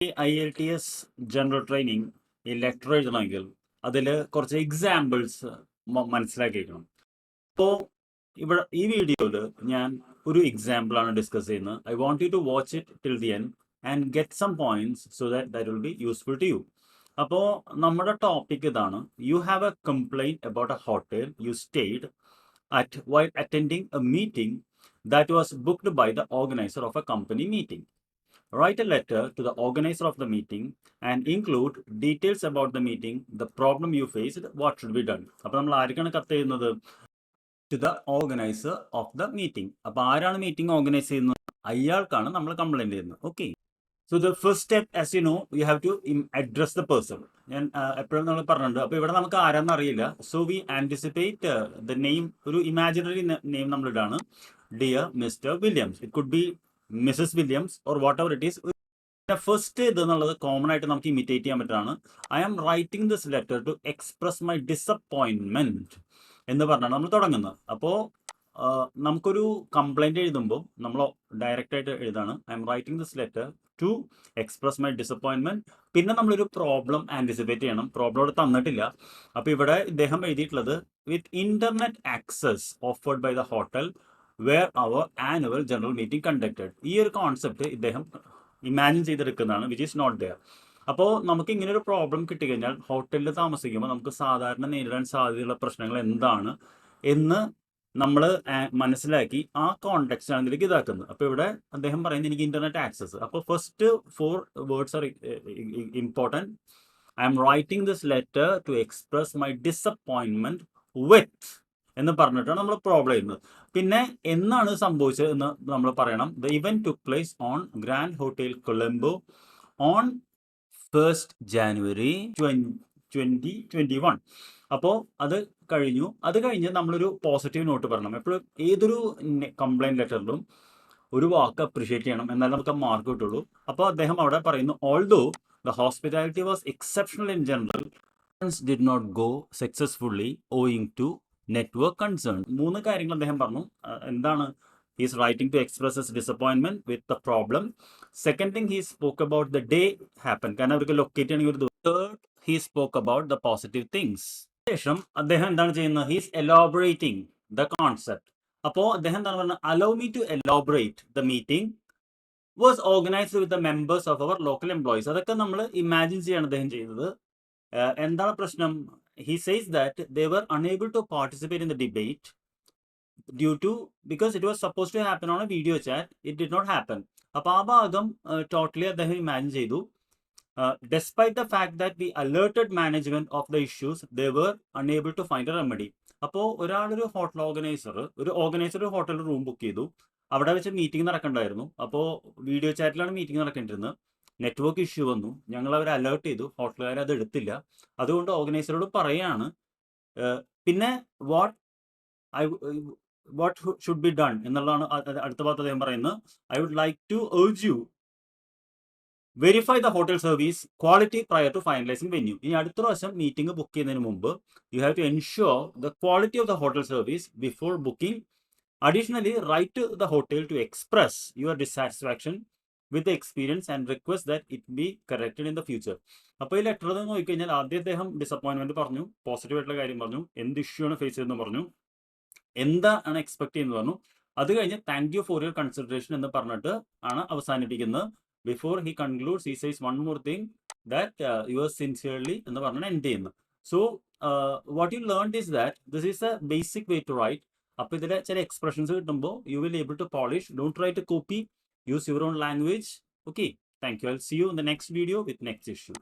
IELTS general training ഈ letter എഴുതണമെങ്കിൽ അതിൽ കുറച്ച് എക്സാമ്പിൾസ് മനസ്സിലാക്കിയിരിക്കണം. അപ്പോൾ ഇവിടെ ഈ വീഡിയോയിൽ ഞാൻ ഒരു എക്സാമ്പിളാണ് ഡിസ്കസ് ചെയ്യുന്നത്. I want you to watch it till the end and get some points so that will be useful to you. അപ്പോൾ നമ്മുടെ ടോപ്പിക് ഇതാണ്. You have a complaint about a hotel you stayed at while attending a meeting that was booked by the organizer of a company meeting. Write a letter to the organizer of the meeting and include details about the meeting, the problem you faced, what should be done. അപ്പോൾ നമ്മൾ ആർക്കാണ് കത്ത് ചെയ്യുന്നത്? To the organiser of the meeting. അപ്പോൾ ആരാണ് meeting organise ചെയ്യുന്നത്? അയാൾക്കാണ് നമ്മൾ കംപ്ലൈൻറ്റ് ചെയ്യുന്നത്. Okay. So the first step, as you know, you have to address the person. ഞാൻ എപ്പോഴും നമ്മൾ പറഞ്ഞിട്ടുണ്ട്. അപ്പോൾ ഇവിടെ നമുക്ക് ആരാന്ന് അറിയില്ല. So we anticipate the name, ഒരു ഇമാജിനറി നെയിം നമ്മൾ ഇടാണ്. Dear mister Williams. It could be missus Williams or whatever it is. First ഇത് എന്നുള്ളത് കോമൺ ആയിട്ട് നമുക്ക് ഇമിറ്റേറ്റ് ചെയ്യാൻ പറ്റുന്നതാണ്. I am writing this letter to express my disappointment എന്ന് പറഞ്ഞാണ് നമ്മൾ തുടങ്ങുന്നത്. അപ്പോൾ നമുക്കൊരു കംപ്ലൈൻറ്റ് എഴുതുമ്പോൾ നമ്മൾ ഡയറക്റ്റായിട്ട് എഴുതാണ് I am writing this letter to express my disappointment. പിന്നെ നമ്മളൊരു പ്രോബ്ലം ആൻറ്റിസിപ്പേറ്റ് ചെയ്യണം. പ്രോബ്ലം ഇവിടെ തന്നിട്ടില്ല. അപ്പോൾ ഇവിടെ ഇദ്ദേഹം എഴുതിയിട്ടുള്ളത് with internet access offered by the hotel where our annual general meeting conducted. ഈ ഒരു കോൺസെപ്റ്റ് ഇദ്ദേഹം ഇമാജിൻ ചെയ്തെടുക്കുന്നതാണ്, വിച്ച് ഈസ് നോട്ട് ദെയർ. അപ്പോൾ നമുക്ക് ഇങ്ങനെ ഒരു പ്രോബ്ലം കിട്ടിക്കഴിഞ്ഞാൽ ഹോട്ടലിൽ താമസിക്കുമ്പോൾ നമുക്ക് സാധാരണ നേരിടാൻ സാധ്യതയുള്ള പ്രശ്നങ്ങൾ എന്താണ് എന്ന് നമ്മൾ മനസ്സിലാക്കി ആ കോണ്ടെക്സ്റ്റ് ഇതിലേക്ക് ഇതാക്കുന്നത്. അപ്പോൾ ഇവിടെ അദ്ദേഹം പറയുന്നത് എനിക്ക് ഇന്റർനെറ്റ് ആക്സസ്. അപ്പോൾ first 4 words are important. I am writing this letter to express my disappointment with എന്ന് പറഞ്ഞിട്ടാണ് നമ്മൾ പ്രോബ്ലം ചെയ്യുന്നത്. പിന്നെ എന്നാണ് സംഭവിച്ചത് എന്ന് നമ്മൾ പറയണം. The event took place on grand hotel Colombo on 1st January 2021. അപ്പോൾ അത് കഴിഞ്ഞു. അത് കഴിഞ്ഞ് നമ്മളൊരു പോസിറ്റീവ് നോട്ട് പറയണം. എപ്പോഴും ഏതൊരു കംപ്ലൈൻറ്റ് ലെറ്ററിലും ഒരു വാക്ക് അപ്രീഷിയേറ്റ് ചെയ്യണം, എന്നാൽ നമുക്ക് മാർക്ക് കിട്ടുള്ളൂ. അപ്പോൾ അദ്ദേഹം അവിടെ പറയുന്നു, although the hospitality was exceptional in general, did not go successfully owing to network concern. 3 കാര്യങ്ങൾ അദ്ദേഹം പറഞ്ഞു. എന്താണ്? he is writing to express his disappointment with the problem. Second thing, he spoke about the day happened, കാരണം അവർക്ക് locate ചെയ്യണമെങ്കിൽ ഒരു. Third, he spoke about the positive things. ശേഷം അദ്ദേഹം എന്താണ് ചെയ്യുന്നത്? he is elaborating the concept. അപ്പോൾ അദ്ദേഹം എന്താണ് പറഞ്ഞത്? allow me to elaborate. the meeting was organized with the members of our local employees. അതൊക്കെ നമ്മൾ ഇമാജിൻ ചെയ്യാണ് അദ്ദേഹം ചെയ്യുന്നത്. എന്താണ് പ്രശ്നം? he says that they were unable to participate in the debate because it was supposed to happen on a video chat. It did not happen. അപ്പോൾ ആ ഭാഗം ടോട്ടലി അദ്ദേഹം ഇമാജിൻ ചെയ്തു. Despite the fact that we alerted management of the issues, they were unable to find a remedy. അപ്പോൾ ഒരാളൊരു hotel organiser ഒരു ഹോട്ടലിൽ room book ചെയ്തു. അവിടെ വെച്ച് മീറ്റിംഗ് നടക്കണ്ടായിരുന്നു. അപ്പോൾ വീഡിയോ ചാറ്റിലാണ് മീറ്റിംഗ് നടക്കേണ്ടിരുന്നത്. നെറ്റ്വർക്ക് ഇഷ്യൂ വന്നു. ഞങ്ങൾ അവരെ അലേർട്ട് ചെയ്തു. ഹോട്ടലുകാർ അത് എടുത്തില്ല. അതുകൊണ്ട് ഓർഗനൈസറോട് പറയാണ് പിന്നെ what should be done എന്നുള്ളതാണ് അടുത്ത ഭാഗത്ത് അദ്ദേഹം പറയുന്നത്. I would like to urge you verify the hotel service quality prior to finalising venue. ഇനി അടുത്ത പ്രാവശ്യം മീറ്റിംഗ് ബുക്ക് ചെയ്യുന്നതിന് മുമ്പ് you have to ensure the quality of the hotel service before booking. Additionally write to the hotel to express your dissatisfaction with the experience and request that it be corrected in the future. അപ്പോൾ ഈ letter നോക്കിക്കഴിഞ്ഞാൽ ആദ്യം അദ്ദേഹം disappointment പറഞ്ഞു, positive ആയിട്ടുള്ള കാര്യം പറഞ്ഞു, എന്ത് ഇഷ്യൂ ആണ് ഫേസ് ചെയ്തെന്ന് പറഞ്ഞു, എന്താണ് എക്സ്പെക്ട് ചെയ്യുന്നത് പറഞ്ഞു. അത് കഴിഞ്ഞ് thank you for your consideration എന്ന് പറഞ്ഞിട്ട് ആണ് അവസാനിപ്പിക്കുന്നത്. Before he concludes he says one more thing that you are sincerely എന്ന് പറഞ്ഞാണ് എൻഡ് ചെയ്യുന്നത്. So what you learn is that this is a basic way to write. അപ്പോൾ ഇതിലെ ചില എക്സ്പ്രഷൻസ് കിട്ടുമ്പോൾ you will able to polish. Don't try to copy, use your own language. Okay, thank you. I'll see you in the next video with next issue.